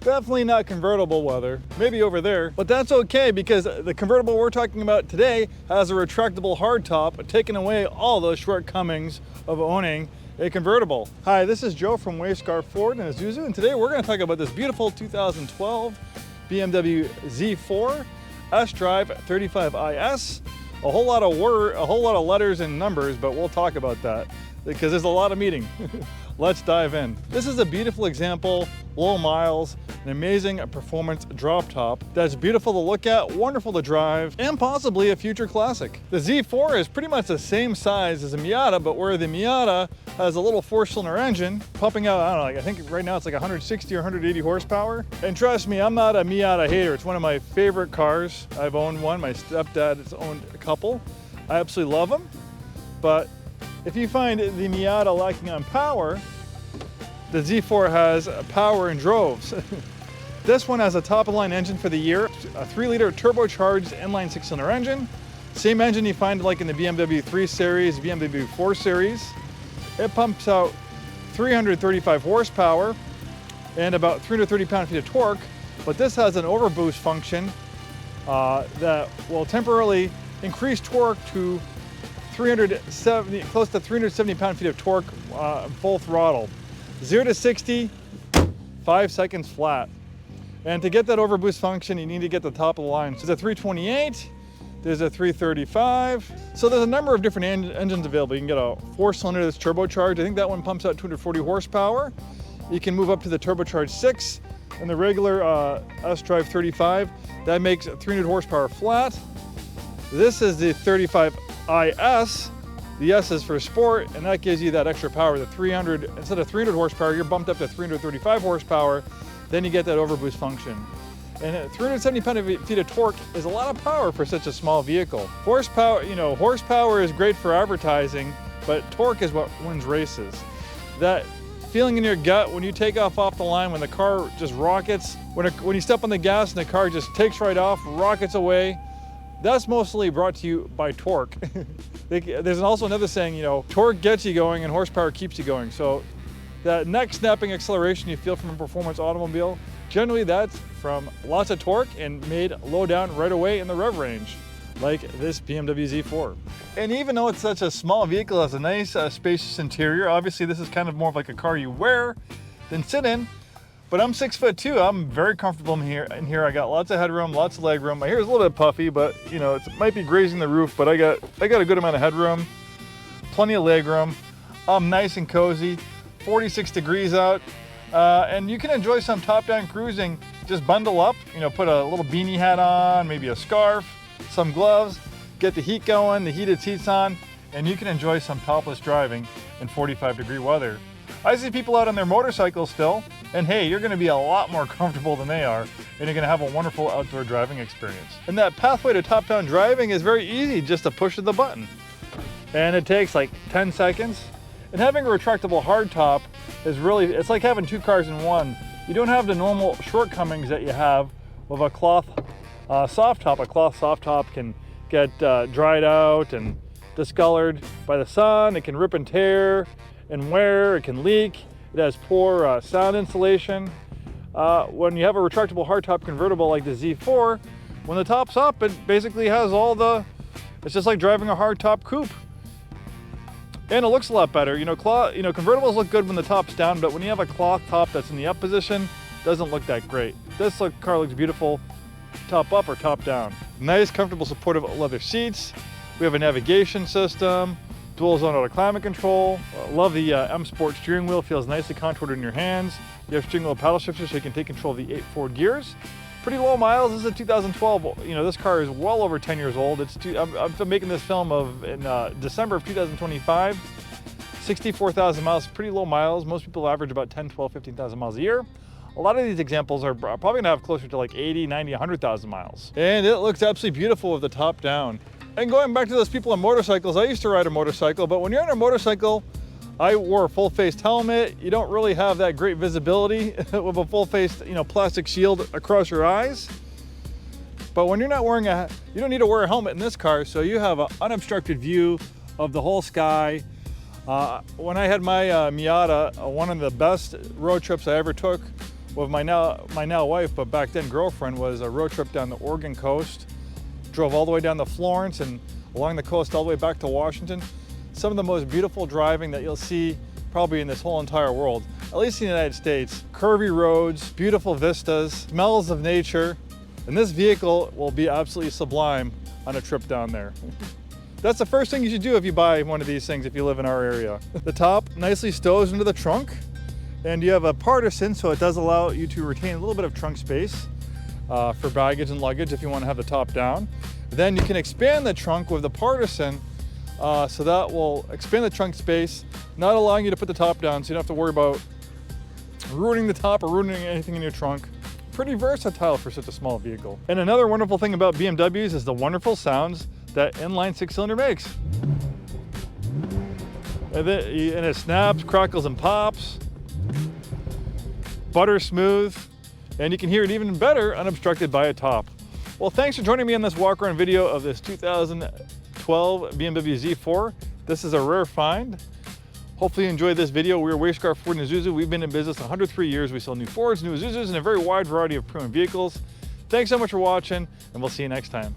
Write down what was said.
Definitely not convertible weather, maybe over there, but that's okay because the convertible we're talking about today has a retractable hardtop, taking away all those shortcomings of owning a convertible. Hi, this is Joe from Way Scarff Ford Isuzu, and today we're going to talk about this beautiful 2012 BMW Z4 sDrive35is. A whole lot of letters and numbers, but we'll talk about that because there's a lot of meeting. Let's dive in. This is a beautiful example, low miles, an amazing performance drop top that's beautiful to look at, wonderful to drive, and possibly a future classic. The Z4 is pretty much the same size as a Miata, but where the Miata has a little 4-cylinder engine pumping out, I don't know, I think right now it's like 160 or 180 horsepower. And trust me, I'm not a Miata hater. It's one of my favorite cars. I've owned one. My stepdad has owned a couple. I absolutely love them. But if you find the Miata lacking on power, the Z4 has power in droves. This one has a top-of-the-line engine for the year, a 3-liter turbocharged inline-six cylinder engine. Same engine you find like in the BMW 3 Series, BMW 4 Series. It pumps out 335 horsepower and about 330 pound-feet of torque, but this has an overboost function that will temporarily increase torque to close to 370 pound-feet of torque full throttle. 0 to 60, 5 seconds flat. And to get that overboost function, you need to get the top of the line. So there's a 328, there's a 335. So there's a number of different engines available. You can get a 4-cylinder that's turbocharged. I think that one pumps out 240 horsepower. You can move up to the turbocharged 6 and the regular sDrive35. That makes 300 horsepower flat. This is the 35is. The S is for sport, and that gives you that extra power. The 300, instead of 300 horsepower, you're bumped up to 335 horsepower. Then you get that overboost function. And at 370 pound-feet of torque is a lot of power for such a small vehicle. Horsepower, horsepower is great for advertising, but torque is what wins races. That feeling in your gut when you take off the line, when the car just rockets, when you step on the gas and the car just takes right off, rockets away, that's mostly brought to you by torque. There's also another saying, torque gets you going and horsepower keeps you going. So that neck snapping acceleration you feel from a performance automobile, generally that's from lots of torque and made low down right away in the rev range, like this BMW Z4. And even though it's such a small vehicle, it has a nice spacious interior. Obviously this is kind of more of like a car you wear than sit in. But I'm 6'2". I'm very comfortable in here. I got lots of headroom, lots of leg room. My hair is a little bit puffy, but it might be grazing the roof, but I got a good amount of headroom, plenty of leg room. I'm nice and cozy, 46 degrees out, and you can enjoy some top-down cruising. Just bundle up, put a little beanie hat on, maybe a scarf, some gloves, get the heat going, the heated seats on, and you can enjoy some topless driving in 45-degree weather. I see people out on their motorcycles still, and hey, you're gonna be a lot more comfortable than they are, and you're gonna have a wonderful outdoor driving experience. And that pathway to top-down driving is very easy, just a push of the button. And it takes like 10 seconds. And having a retractable hardtop is it's like having two cars in one. You don't have the normal shortcomings that you have with a cloth soft top. A cloth soft top can get dried out and discolored by the sun. It can rip and tear and wear, it can leak, it has poor sound insulation. When you have a retractable hardtop convertible like the Z4, when the top's up, it basically has it's just like driving a hardtop coupe. And it looks a lot better. Convertibles look good when the top's down, but when you have a cloth top that's in the up position, it doesn't look that great. This car looks beautiful, top up or top down. Nice, comfortable, supportive leather seats. We have a navigation system, dual zone auto climate control. Love the M Sport steering wheel, feels nicely contoured in your hands. You have steering wheel paddle shifters so you can take control of the 8 forward gears. Pretty low miles. This is a 2012. This car is well over 10 years old. I'm making this film in December of 2025. 64,000 miles, pretty low miles. Most people average about 10, 12, 15,000 miles a year. A lot of these examples are probably gonna have closer to like 80, 90, 100,000 miles. And it looks absolutely beautiful with the top down. And going back to those people on motorcycles, I used to ride a motorcycle, but when you're on a motorcycle, I wore a full-faced helmet. You don't really have that great visibility with a full-faced, plastic shield across your eyes. But when you're not wearing you don't need to wear a helmet in this car, so you have an unobstructed view of the whole sky. When I had my Miata, one of the best road trips I ever took with my now wife, but back then girlfriend, was a road trip down the Oregon coast. Drove all the way down to Florence and along the coast all the way back to Washington. Some of the most beautiful driving that you'll see probably in this whole entire world, at least in the United States. Curvy roads, beautiful vistas, smells of nature, and this vehicle will be absolutely sublime on a trip down there. That's the first thing you should do if you buy one of these things if you live in our area. The top nicely stows into the trunk, and you have a partition, so it does allow you to retain a little bit of trunk space for baggage and luggage if you want to have the top down. Then you can expand the trunk with the partition, so that will expand the trunk space, not allowing you to put the top down, so you don't have to worry about ruining the top or ruining anything in your trunk. Pretty versatile for such a small vehicle. And another wonderful thing about BMWs is the wonderful sounds that inline six-cylinder makes. And it snaps, crackles, and pops. Butter smooth. And you can hear it even better unobstructed by a top. Well, thanks for joining me on this walk-around video of this 2012 BMW Z4. This is a rare find. Hopefully you enjoyed this video. We're Way Scarff Ford Isuzu. We've been in business 103 years. We sell new Fords, new Isuzus, and a very wide variety of premium vehicles. Thanks so much for watching, and we'll see you next time.